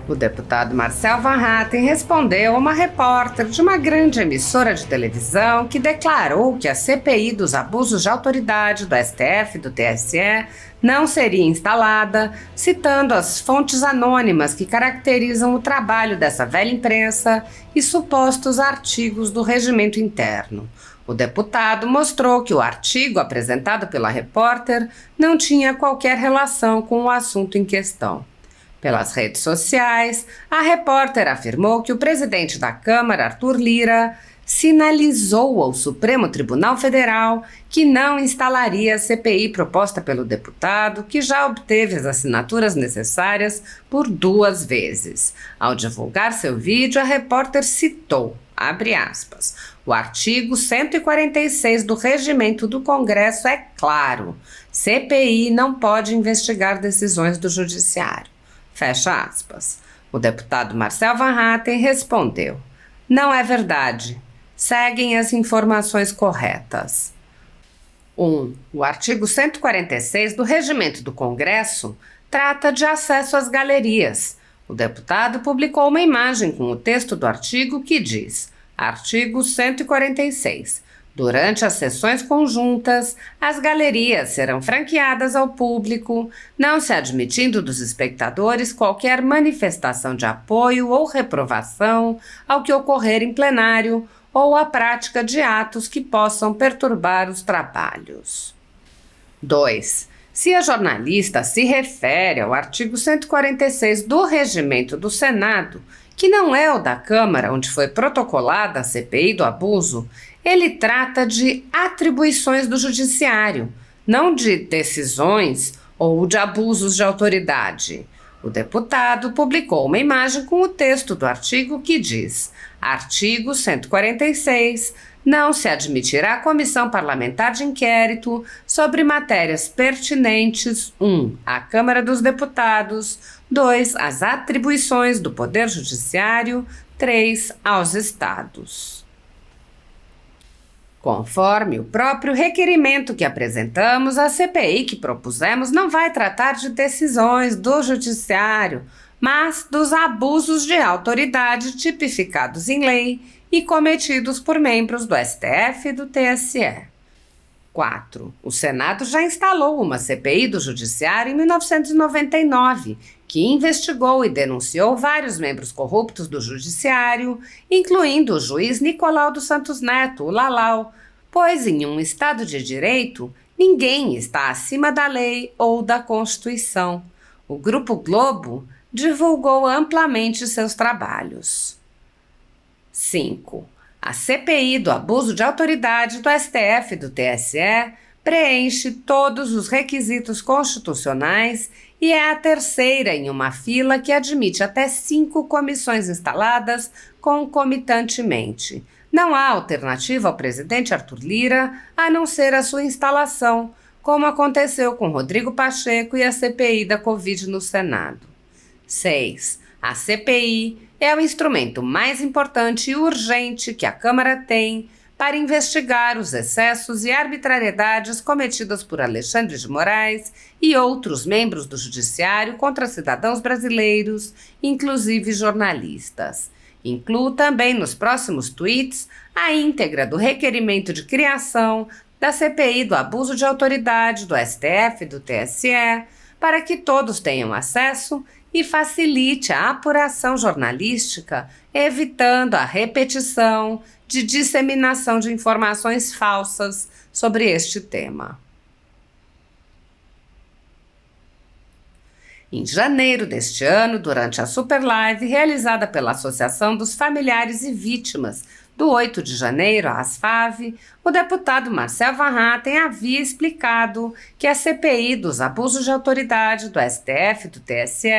O deputado Marcel Van Hatten respondeu a uma repórter de uma grande emissora de televisão que declarou que a CPI dos abusos de autoridade do STF e do TSE não seria instalada, citando as fontes anônimas que caracterizam o trabalho dessa velha imprensa e supostos artigos do regimento interno. O deputado mostrou que o artigo apresentado pela repórter não tinha qualquer relação com o assunto em questão. Pelas redes sociais, a repórter afirmou que o presidente da Câmara, Arthur Lira, sinalizou ao Supremo Tribunal Federal que não instalaria a CPI proposta pelo deputado, que já obteve as assinaturas necessárias por 2 vezes. Ao divulgar seu vídeo, a repórter citou, abre aspas, o artigo 146 do Regimento do Congresso é claro: CPI não pode investigar decisões do Judiciário. Fecha aspas. O deputado Marcel Van Hatten respondeu: não é verdade. Seguem as informações corretas. 1. O artigo 146 do Regimento do Congresso trata de acesso às galerias. O deputado publicou uma imagem com o texto do artigo que diz: artigo 146. Durante as sessões conjuntas, as galerias serão franqueadas ao público, não se admitindo dos espectadores qualquer manifestação de apoio ou reprovação ao que ocorrer em plenário ou a prática de atos que possam perturbar os trabalhos. 2. Se a jornalista se refere ao artigo 146 do Regimento do Senado, que não é o da Câmara onde foi protocolada a CPI do abuso, ele trata de atribuições do Judiciário, não de decisões ou de abusos de autoridade. O deputado publicou uma imagem com o texto do artigo que diz: artigo 146. Não se admitirá comissão parlamentar de inquérito sobre matérias pertinentes 1. à Câmara dos Deputados, 2. às atribuições do Poder Judiciário, 3. aos Estados. Conforme o próprio requerimento que apresentamos, a CPI que propusemos não vai tratar de decisões do Judiciário, mas dos abusos de autoridade tipificados em lei e cometidos por membros do STF e do TSE. 4. O Senado já instalou uma CPI do Judiciário em 1999, que investigou e denunciou vários membros corruptos do Judiciário, incluindo o juiz Nicolau dos Santos Neto, o Lalau, pois em um Estado de Direito, ninguém está acima da lei ou da Constituição. O Grupo Globo divulgou amplamente seus trabalhos. 5. A CPI do abuso de autoridade do STF e do TSE preenche todos os requisitos constitucionais e é a terceira em uma fila que admite até 5 comissões instaladas concomitantemente. Não há alternativa ao presidente Arthur Lira a não ser a sua instalação, como aconteceu com Rodrigo Pacheco e a CPI da Covid no Senado. 6. A CPI é o instrumento mais importante e urgente que a Câmara tem para investigar os excessos e arbitrariedades cometidas por Alexandre de Moraes e outros membros do Judiciário contra cidadãos brasileiros, inclusive jornalistas. Incluo também nos próximos tweets a íntegra do requerimento de criação da CPI do abuso de autoridade do STF e do TSE, para que todos tenham acesso e facilite a apuração jornalística, evitando a repetição de disseminação de informações falsas sobre este tema. Em janeiro deste ano, durante a Super Live realizada pela Associação dos Familiares e Vítimas do 8 de janeiro, a ASFAV, o deputado Marcel Van Hatten havia explicado que a CPI dos abusos de autoridade do STF e do TSE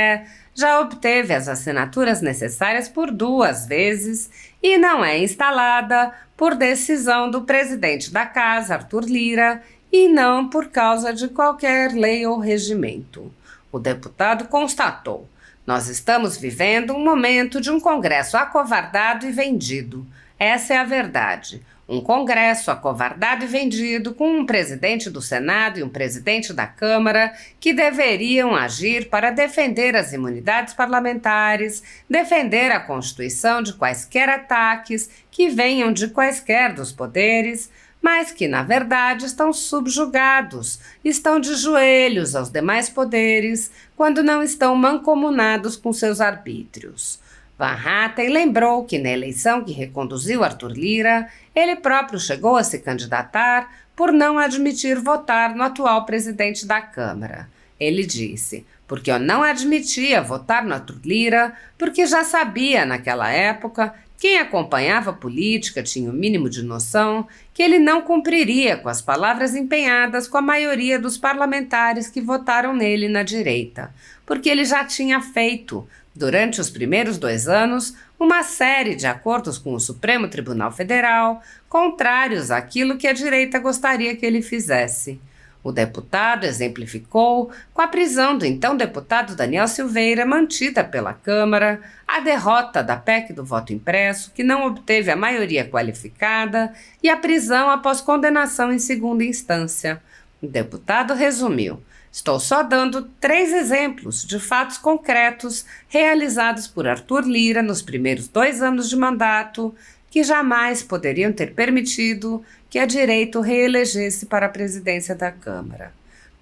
já obteve as assinaturas necessárias por 2 vezes e não é instalada por decisão do presidente da Casa, Arthur Lira, e não por causa de qualquer lei ou regimento. O deputado constatou: nós estamos vivendo um momento de um Congresso acovardado e vendido. Essa é a verdade. Um Congresso acovardado e vendido, com um presidente do Senado e um presidente da Câmara que deveriam agir para defender as imunidades parlamentares, defender a Constituição de quaisquer ataques que venham de quaisquer dos poderes, mas que, na verdade, estão subjugados, estão de joelhos aos demais poderes, quando não estão mancomunados com seus arbítrios. Van Hatten lembrou que, na eleição que reconduziu Arthur Lira, ele próprio chegou a se candidatar por não admitir votar no atual presidente da Câmara. Ele disse: porque eu não admitia votar no Arthur Lira, porque já sabia, naquela época, quem acompanhava a política tinha o mínimo de noção que ele não cumpriria com as palavras empenhadas com a maioria dos parlamentares que votaram nele na direita, porque ele já tinha feito, durante os primeiros 2 anos, uma série de acordos com o Supremo Tribunal Federal, contrários àquilo que a direita gostaria que ele fizesse. O deputado exemplificou com a prisão do então deputado Daniel Silveira, mantida pela Câmara, a derrota da PEC do voto impresso, que não obteve a maioria qualificada, e a prisão após condenação em segunda instância. O deputado resumiu: estou só dando 3 exemplos de fatos concretos realizados por Arthur Lira nos primeiros 2 anos de mandato, que jamais poderiam ter permitido que a direita o reelegesse para a presidência da Câmara.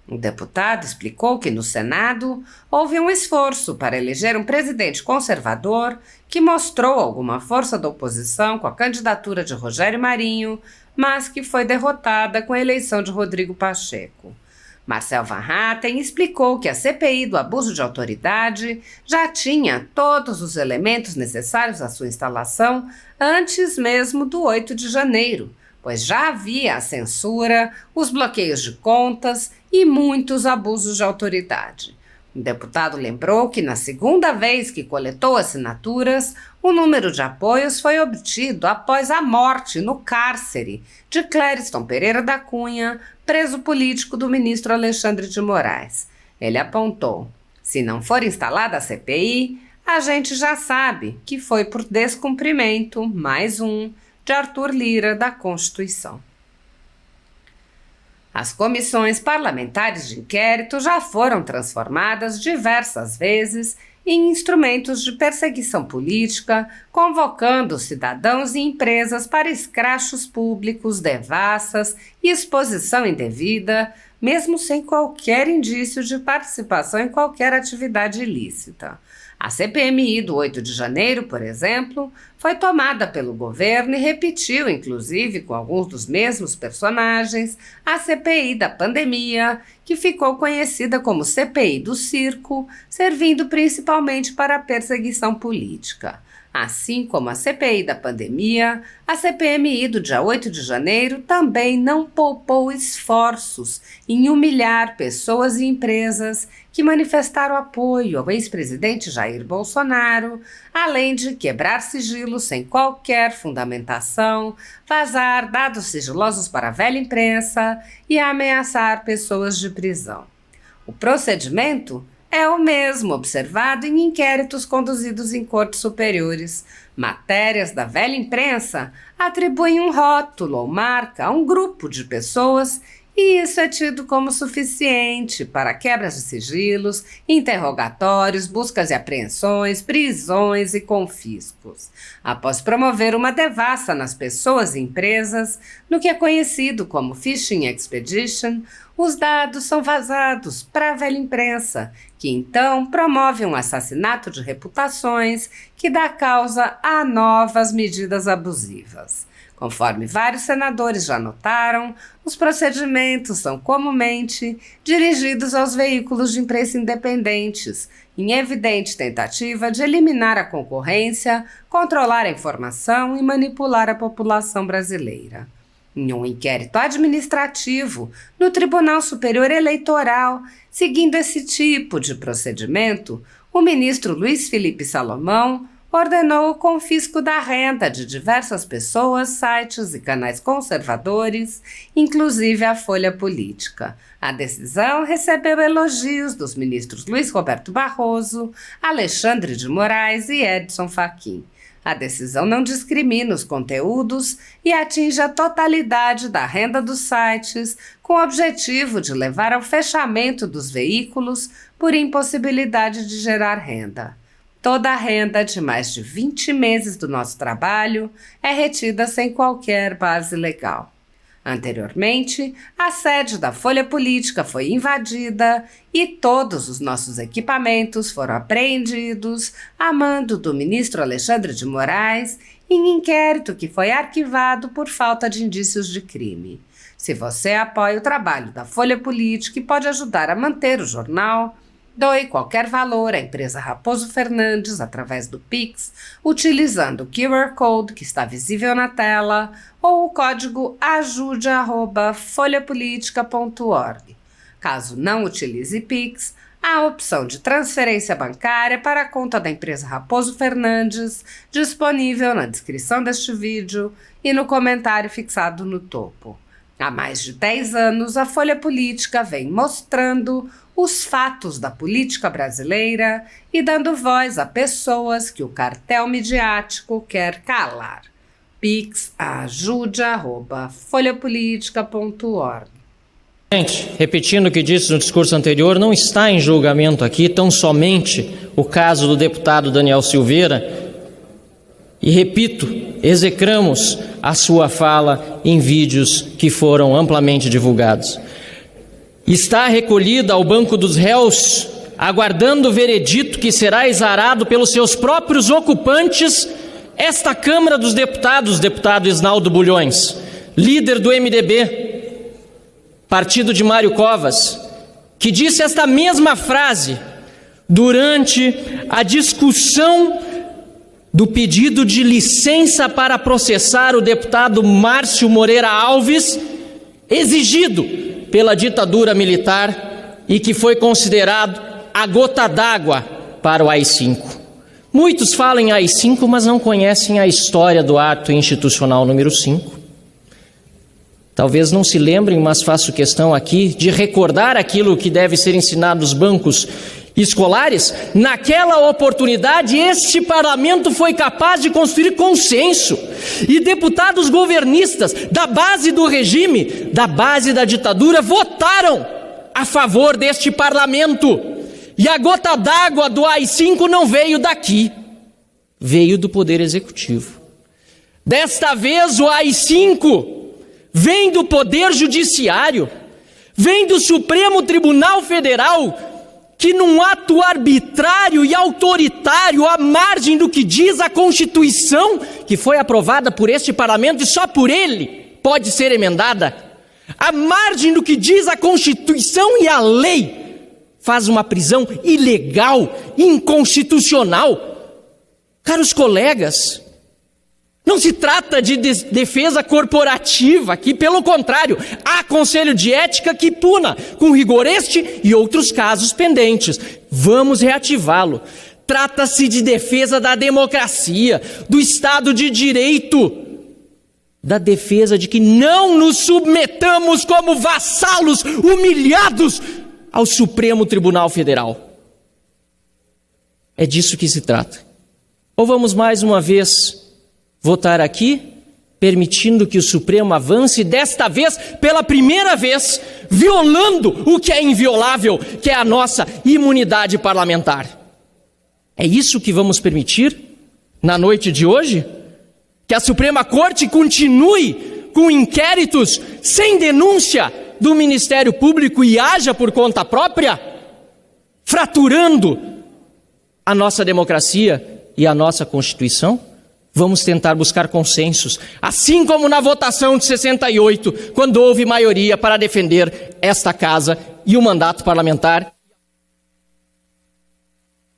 O deputado explicou que no Senado houve um esforço para eleger um presidente conservador que mostrou alguma força da oposição com a candidatura de Rogério Marinho, mas que foi derrotada com a eleição de Rodrigo Pacheco. Marcel Van Hatten explicou que a CPI do abuso de autoridade já tinha todos os elementos necessários à sua instalação antes mesmo do 8 de janeiro, pois já havia a censura, os bloqueios de contas e muitos abusos de autoridade. O deputado lembrou que na segunda vez que coletou assinaturas, o número de apoios foi obtido após a morte no cárcere de Clériston Pereira da Cunha, preso político do ministro Alexandre de Moraes. Ele apontou: se não for instalada a CPI, a gente já sabe que foi por descumprimento, mais um, de Arthur Lira da Constituição. As comissões parlamentares de inquérito já foram transformadas diversas vezes em instrumentos de perseguição política, convocando cidadãos e empresas para escrachos públicos, devassas e exposição indevida, mesmo sem qualquer indício de participação em qualquer atividade ilícita. A CPMI do 8 de janeiro, por exemplo, foi tomada pelo governo e repetiu, inclusive com alguns dos mesmos personagens, a CPI da pandemia, que ficou conhecida como CPI do circo, servindo principalmente para a perseguição política. Assim como a CPI da pandemia, a CPMI do dia 8 de janeiro também não poupou esforços em humilhar pessoas e empresas que manifestaram apoio ao ex-presidente Jair Bolsonaro, além de quebrar sigilos sem qualquer fundamentação, vazar dados sigilosos para a velha imprensa e ameaçar pessoas de prisão. O procedimento é o mesmo observado em inquéritos conduzidos em cortes superiores. Matérias da velha imprensa atribuem um rótulo ou marca a um grupo de pessoas e isso é tido como suficiente para quebras de sigilos, interrogatórios, buscas e apreensões, prisões e confiscos. Após promover uma devassa nas pessoas e empresas, no que é conhecido como Phishing Expedition, os dados são vazados para a velha imprensa, que então promove um assassinato de reputações que dá causa a novas medidas abusivas. Conforme vários senadores já notaram, os procedimentos são comumente dirigidos aos veículos de imprensa independentes, em evidente tentativa de eliminar a concorrência, controlar a informação e manipular a população brasileira. Em um inquérito administrativo no Tribunal Superior Eleitoral, seguindo esse tipo de procedimento, o ministro Luiz Felipe Salomão ordenou o confisco da renda de diversas pessoas, sites e canais conservadores, inclusive a Folha Política. A decisão recebeu elogios dos ministros Luiz Roberto Barroso, Alexandre de Moraes e Edson Fachin. A decisão não discrimina os conteúdos e atinge a totalidade da renda dos sites, com o objetivo de levar ao fechamento dos veículos por impossibilidade de gerar renda. Toda a renda de mais de 20 meses do nosso trabalho é retida sem qualquer base legal. Anteriormente, a sede da Folha Política foi invadida e todos os nossos equipamentos foram apreendidos a mando do ministro Alexandre de Moraes em inquérito que foi arquivado por falta de indícios de crime. Se você apoia o trabalho da Folha Política e pode ajudar a manter o jornal, doe qualquer valor à empresa Raposo Fernandes através do Pix, utilizando o QR Code que está visível na tela ou o código ajude@folhapolitica.org. Caso não utilize Pix, há a opção de transferência bancária para a conta da empresa Raposo Fernandes, disponível na descrição deste vídeo e no comentário fixado no topo. Há mais de 10 anos, a Folha Política vem mostrando os fatos da política brasileira e dando voz a pessoas que o cartel midiático quer calar. Pix ajude@folhapolitica.org. Gente, repetindo o que disse no discurso anterior, não está em julgamento aqui tão somente o caso do deputado Daniel Silveira. E repito, execramos a sua fala em vídeos que foram amplamente divulgados. Está recolhida ao banco dos réus, aguardando o veredito que será exarado pelos seus próprios ocupantes, esta Câmara dos Deputados, deputado Isnaldo Bulhões, líder do MDB, partido de Mário Covas, que disse esta mesma frase durante a discussão do pedido de licença para processar o deputado Márcio Moreira Alves, exigido pela ditadura militar e que foi considerado a gota d'água para o AI-5. Muitos falam em AI-5, mas não conhecem a história do ato institucional número 5. Talvez não se lembrem, mas faço questão aqui de recordar aquilo que deve ser ensinado nos bancos escolares. Naquela oportunidade, este parlamento foi capaz de construir consenso e deputados governistas da base do regime, da base da ditadura, votaram a favor deste parlamento. E a gota d'água do AI-5 não veio daqui, veio do Poder Executivo. Desta vez o AI-5 vem do Poder Judiciário, vem do Supremo Tribunal Federal, que num ato arbitrário e autoritário, à margem do que diz a Constituição, que foi aprovada por este parlamento e só por ele pode ser emendada, à margem do que diz a Constituição e a lei, faz uma prisão ilegal, inconstitucional. Caros colegas, não se trata de defesa corporativa aqui, pelo contrário, há conselho de ética que puna com rigor este e outros casos pendentes. Vamos reativá-lo. Trata-se de defesa da democracia, do Estado de Direito, da defesa de que não nos submetamos como vassalos humilhados ao Supremo Tribunal Federal. É disso que se trata. Ou vamos mais uma vez votar aqui, permitindo que o Supremo avance, desta vez, pela primeira vez, violando o que é inviolável, que é a nossa imunidade parlamentar. É isso que vamos permitir na noite de hoje? Que a Suprema Corte continue com inquéritos sem denúncia do Ministério Público e haja por conta própria, fraturando a nossa democracia e a nossa Constituição? Vamos tentar buscar consensos, assim como na votação de 68, quando houve maioria para defender esta casa e o mandato parlamentar.